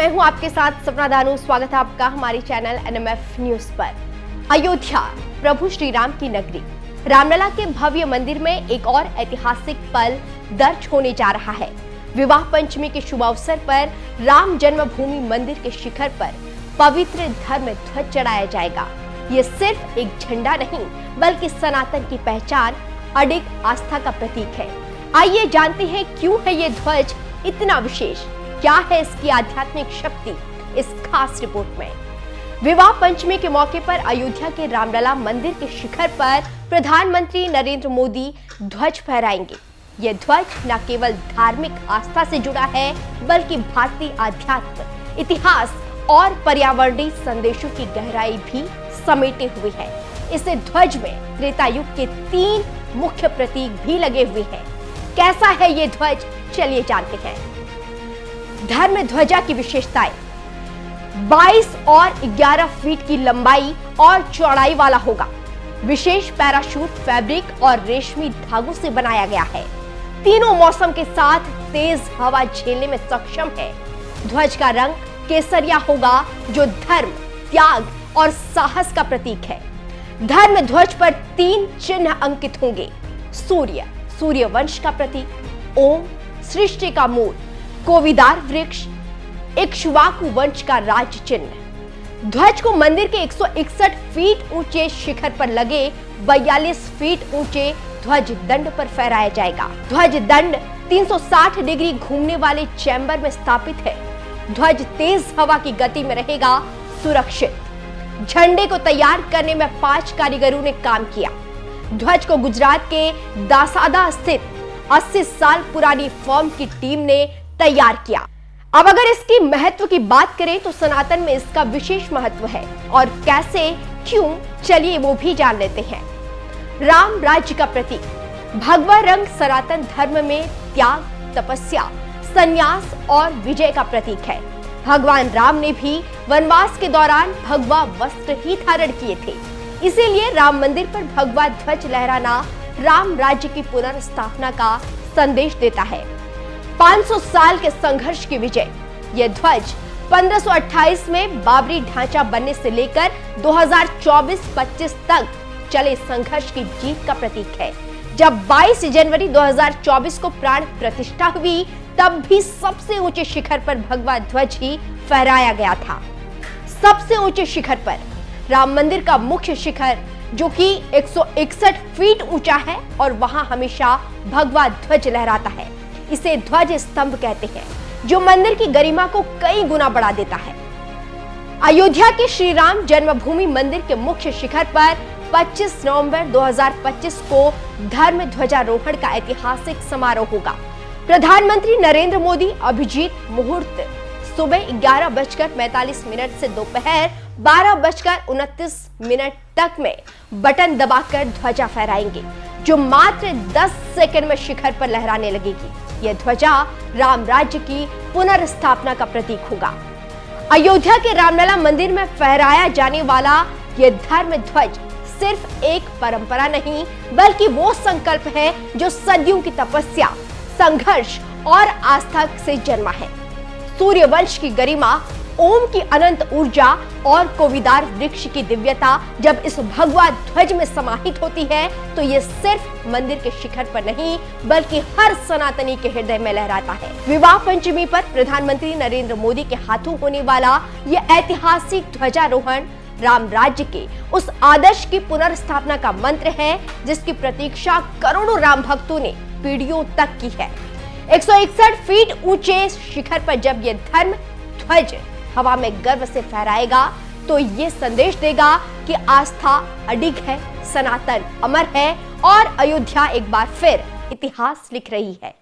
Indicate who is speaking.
Speaker 1: मैं हूं आपके साथ सपना दानू। स्वागत है आपका हमारे चैनल NMF न्यूज पर। अयोध्या प्रभु श्री राम की नगरी रामलला के भव्य मंदिर में एक और ऐतिहासिक पल दर्ज होने जा रहा है। विवाह पंचमी के शुभ अवसर पर राम जन्मभूमि मंदिर के शिखर पर पवित्र धर्म ध्वज चढ़ाया जाएगा। ये सिर्फ एक झंडा नहीं बल्कि सनातन की पहचान, अडिग आस्था का प्रतीक है। आइए जानते हैं क्यों है ये ध्वज इतना विशेष, क्या है इसकी आध्यात्मिक शक्ति इस खास रिपोर्ट में। विवाह पंचमी के मौके पर अयोध्या के रामलला मंदिर के शिखर पर प्रधानमंत्री नरेंद्र मोदी ध्वज फहराएंगे। ये ध्वज न केवल धार्मिक आस्था से जुड़ा है बल्कि भारतीय आध्यात्म, इतिहास और पर्यावरणीय संदेशों की गहराई भी समेटे हुए है। इस ध्वज में त्रेता युग के 3 मुख्य प्रतीक भी लगे हुए हैं। कैसा है ये ध्वज, चलिए जानते हैं। धर्म ध्वजा की विशेषताएं। 22 और 11 फीट की लंबाई और चौड़ाई वाला होगा। विशेष पैराशूट फैब्रिक और रेशमी धागों से बनाया गया है। तीनों मौसम के साथ तेज हवा झेलने में सक्षम है। ध्वज का रंग केसरिया होगा जो धर्म, त्याग और साहस का प्रतीक है। धर्म ध्वज पर 3 चिन्ह अंकित होंगे। सूर्य, सूर्य वंश का प्रतीक। ओम, सृष्टि का मूल। कोविदार वृक्ष, इक्ष्वाकु वंश का राज चिन्ह। ध्वज को मंदिर के 161 फीट ऊंचे शिखर पर लगे 42 फीट ऊंचे ध्वज दंड पर फहराया जाएगा। ध्वज दंड 360 डिग्री घूमने वाले चैम्बर में स्थापित है। ध्वज तेज हवा की गति में रहेगा सुरक्षित। झंडे को तैयार करने में 5 कारीगरों ने काम किया। ध्वज को गुजरात के दासादा स्थित 80 साल पुरानी फर्म की टीम ने तैयार किया। अब अगर इसकी महत्व की बात करें तो सनातन में इसका विशेष महत्व है और कैसे, क्यों, चलिए वो भी जान लेते हैं। राम राज्य का प्रतीक। भगवा रंग सनातन धर्म में त्याग, तपस्या, संन्यास और विजय का प्रतीक है। भगवान राम ने भी वनवास के दौरान भगवा वस्त्र ही धारण किए थे, इसीलिए राम मंदिर पर भगवा ध्वज लहराना राम राज्य की पुनर्स्थापना का संदेश देता है। 500 साल के संघर्ष की विजय। यह ध्वज 1528 में बाबरी ढांचा बनने से लेकर 2024-25 तक चले संघर्ष की जीत का प्रतीक है। जब 22 जनवरी 2024 को प्राण प्रतिष्ठा हुई तब भी सबसे ऊंचे शिखर पर भगवा ध्वज ही फहराया गया था। सबसे ऊंचे शिखर पर राम मंदिर का मुख्य शिखर जो कि 161 फीट ऊंचा है और वहां हमेशा भगवा ध्वज लहराता है। इसे ध्वज स्तंभ कहते हैं जो मंदिर की गरिमा को कई गुना बढ़ा देता है। अयोध्या के श्री राम जन्मभूमि मंदिर के मुख्य शिखर पर 25 नवंबर 2025 को धर्म ध्वजारोहण का ऐतिहासिक समारोह होगा। प्रधानमंत्री नरेंद्र मोदी अभिजीत मुहूर्त सुबह 11:45 से दोपहर 12:29 तक में बटन दबाकर ध्वजा फहराएंगे जो मात्र 10 सेकंड में शिखर पर लहराने लगेगी। यह ध्वजा राम राज्य की पुनर्स्थापना का प्रतीक होगा। अयोध्या के रामलला मंदिर में फहराया जाने वाला यह धर्म ध्वज सिर्फ एक परंपरा नहीं बल्कि वो संकल्प है जो सदियों की तपस्या, संघर्ष और आस्था से जन्मा है। सूर्य वंश की गरिमा, ओम की अनंत ऊर्जा और कोविदार वृक्ष की दिव्यता जब इस भगवा ध्वज में समाहित होती है तो ये सिर्फ मंदिर के शिखर पर नहीं बल्कि हर सनातनी के हृदय में लहराता है। विवाह पंचमी पर प्रधानमंत्री नरेंद्र मोदी के हाथों होने वाला ये ऐतिहासिक ध्वजारोहण राम राज्य के उस आदर्श की पुनर्स्थापना का मंत्र है जिसकी प्रतीक्षा करोड़ों राम भक्तों ने पीढ़ियों तक की है। 161 फीट ऊंचे शिखर पर जब ये धर्म ध्वज हवा में गर्व से फहराएगा तो ये संदेश देगा कि आस्था अडिग है, सनातन अमर है और अयोध्या एक बार फिर इतिहास लिख रही है।